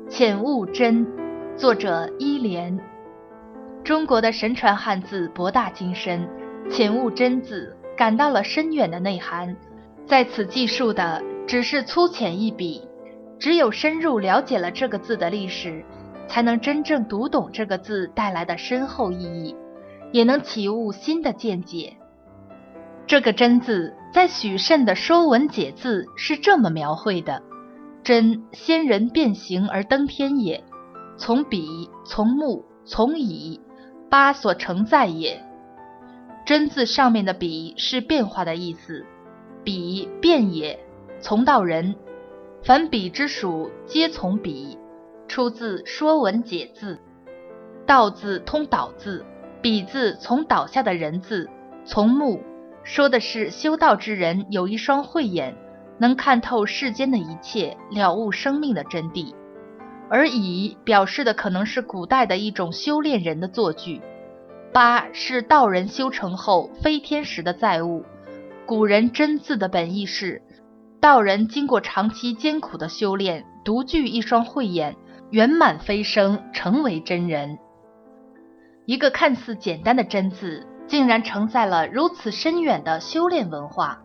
浅悟真，作者伊莲。中国的神传汉字博大精深，浅悟真字感到了深远的内涵，在此记述的只是粗浅一笔，只有深入了解了这个字的历史，才能真正读懂这个字带来的深厚意义，也能启悟新的见解。这个真字在许慎的《说文解字》是这么描绘的：真，先人变形而登天也，从笔，从木，从乙，八所承载也。真字上面的笔是变化的意思，笔变也，从道人，凡笔之属皆从笔，出自《说文解字》。道字通倒字，笔字从倒下的人字，从木，说的是修道之人有一双慧眼，能看透世间的一切，了悟生命的真谛。而乙表示的可能是古代的一种修炼人的坐具，八是道人修成后飞天时的载物。古人真字的本意是，道人经过长期艰苦的修炼，独具一双慧眼，圆满飞升，成为真人。一个看似简单的真字，竟然承载了如此深远的修炼文化，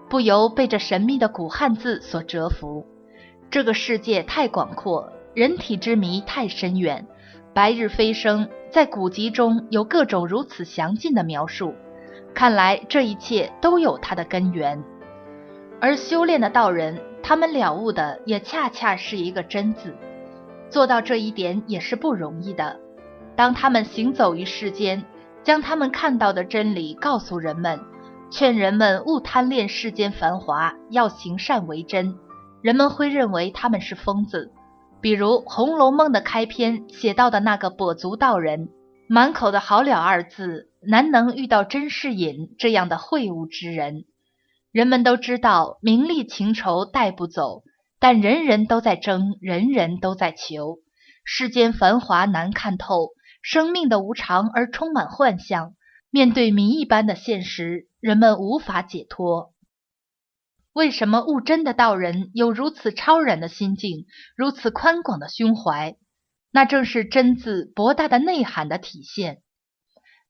不由被这神秘的古汉字所折服。这个世界太广阔，人体之谜太深远，白日飞升在古籍中有各种如此详尽的描述，看来这一切都有它的根源。而修炼的道人，他们了悟的也恰恰是一个真字，做到这一点也是不容易的。当他们行走于世间，将他们看到的真理告诉人们，劝人们勿贪恋世间繁华，要行善为真，人们会认为他们是疯子。比如《红楼梦》的开篇写到的那个跛足道人，满口的好了二字，难能遇到甄士隐这样的会悟之人。人们都知道名利情仇带不走，但人人都在争，人人都在求。世间繁华难看透，生命的无常而充满幻象，面对谜一般的现实，人们无法解脱。为什么悟真的道人有如此超然的心境，如此宽广的胸怀？那正是真字博大的内涵的体现。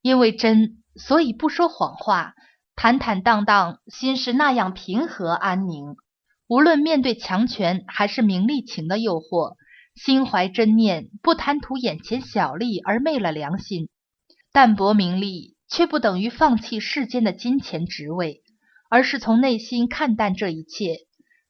因为真，所以不说谎话，坦坦荡荡，心是那样平和安宁。无论面对强权还是名利情的诱惑，心怀真念，不贪图眼前小利而昧了良心。淡泊名利，却不等于放弃世间的金钱职位，而是从内心看淡这一切，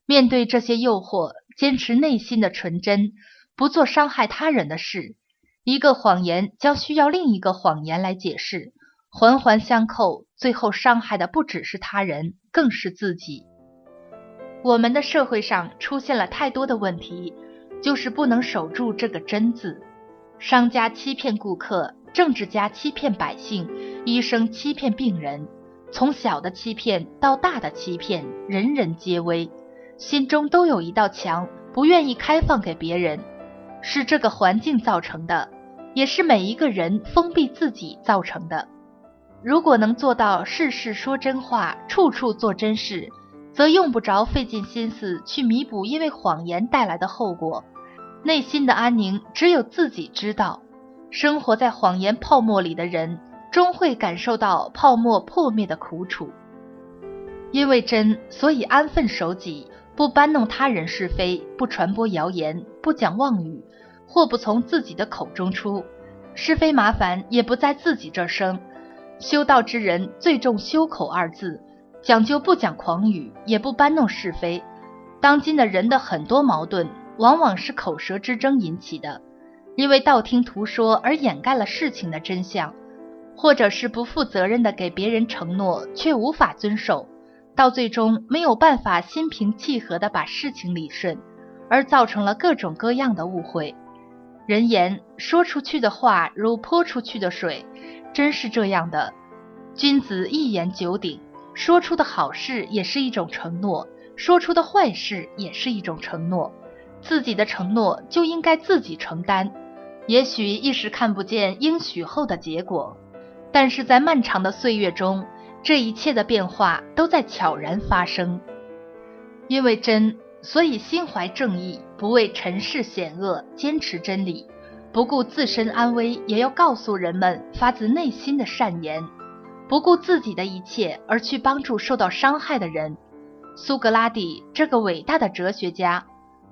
面对这些诱惑，坚持内心的纯真，不做伤害他人的事。一个谎言将需要另一个谎言来解释，环环相扣，最后伤害的不只是他人，更是自己。我们的社会上出现了太多的问题，就是不能守住这个真字。商家欺骗顾客，政治家欺骗百姓，医生欺骗病人，从小的欺骗到大的欺骗，人人皆危，心中都有一道墙，不愿意开放给别人，是这个环境造成的，也是每一个人封闭自己造成的。如果能做到事事说真话，处处做真事，则用不着费尽心思去弥补因为谎言带来的后果。内心的安宁只有自己知道，生活在谎言泡沫里的人，终会感受到泡沫破灭的苦楚。因为真，所以安分守己，不搬弄他人是非，不传播谣言，不讲妄语，祸不从自己的口中出，是非麻烦也不在自己这生。修道之人最重修口二字，讲究不讲狂语，也不搬弄是非。当今的人的很多矛盾，往往是口舌之争引起的，因为道听途说而掩盖了事情的真相，或者是不负责任的给别人承诺却无法遵守，到最终没有办法心平气和地把事情理顺，而造成了各种各样的误会。人言说出去的话如泼出去的水，真是这样的。君子一言九鼎，说出的好事也是一种承诺，说出的坏事也是一种承诺，自己的承诺就应该自己承担。也许一时看不见应许后的结果，但是在漫长的岁月中，这一切的变化都在悄然发生。因为真，所以心怀正义，不畏尘世险恶，坚持真理，不顾自身安危，也要告诉人们发自内心的善言，不顾自己的一切而去帮助受到伤害的人。苏格拉底这个伟大的哲学家，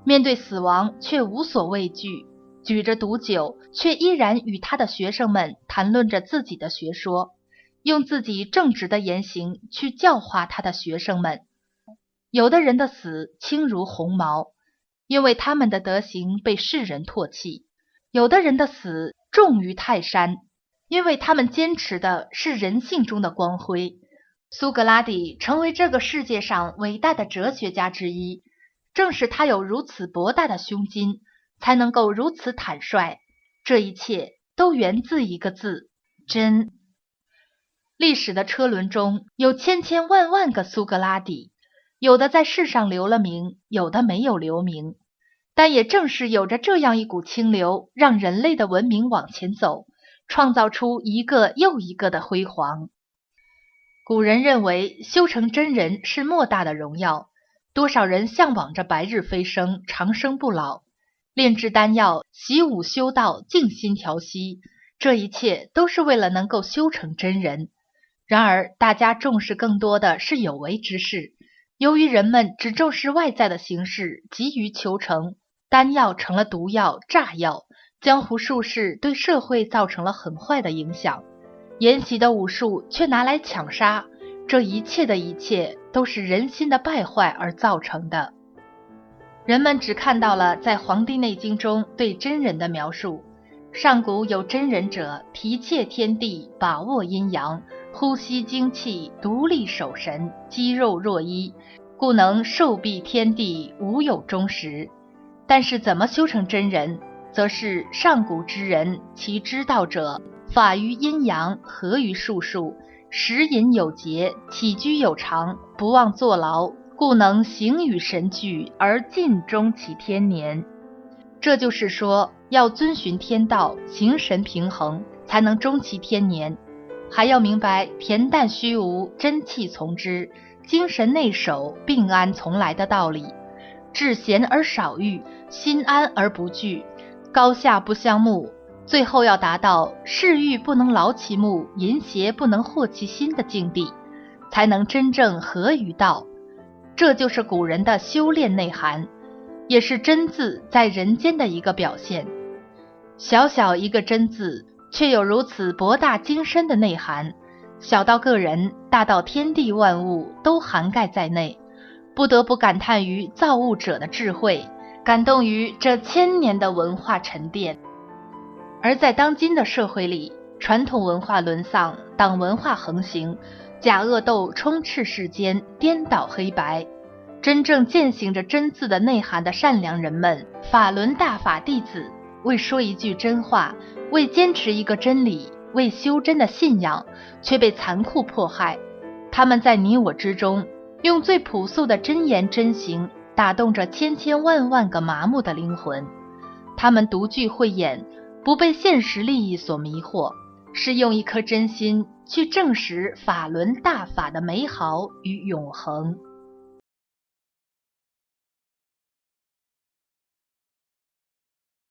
面对死亡却无所畏惧，举着毒酒，却依然与他的学生们谈论着自己的学说，用自己正直的言行去教化他的学生们。有的人的死轻如鸿毛，因为他们的德行被世人唾弃；有的人的死重于泰山，因为他们坚持的是人性中的光辉。苏格拉底成为这个世界上伟大的哲学家之一，正是他有如此博大的胸襟，才能够如此坦率。这一切都源自一个字：真。历史的车轮中有千千万万个苏格拉底，有的在世上留了名，有的没有留名，但也正是有着这样一股清流，让人类的文明往前走，创造出一个又一个的辉煌。古人认为修成真人是莫大的荣耀，多少人向往着白日飞升，长生不老，炼制丹药，习武修道，静心调息，这一切都是为了能够修成真人。然而大家重视更多的是有为之事，由于人们只重视外在的形式，急于求成，丹药成了毒药、炸药，江湖术士对社会造成了很坏的影响，沿袭的武术却拿来抢杀，这一切的一切都是人心的败坏而造成的。人们只看到了在《黄帝内经》中对真人的描述，上古有真人者，提挈天地，把握阴阳，呼吸精气，独立守神，肌肉若一，故能寿蔽天地，无有终时。但是怎么修成真人，则是上古之人，其知道者法于阴阳，合于术数，食饮有节，起居有常，不忘坐牢，故能形与神俱，而尽终其天年。这就是说，要遵循天道，形神平衡，才能终其天年。还要明白恬淡虚无，真气从之，精神内守，病安从来的道理。至闲而少欲，心安而不惧，高下不相慕，最后要达到嗜欲不能劳其目，淫邪不能惑其心的境地，才能真正合于道。这就是古人的修炼内涵，也是真字在人间的一个表现。小小一个真字，却有如此博大精深的内涵，小到个人，大到天地万物，都涵盖在内，不得不感叹于造物者的智慧，感动于这千年的文化沉淀。而在当今的社会里，传统文化沦丧，党文化横行，假恶斗充斥世间，颠倒黑白。真正践行着真字的内涵的善良人们，法轮大法弟子，为说一句真话，为坚持一个真理，为修真的信仰，却被残酷迫害。他们在你我之中，用最朴素的真言真行，打动着千千万万个麻木的灵魂。他们独具慧眼，不被现实利益所迷惑，是用一颗真心去证实法轮大法的美好与永恒。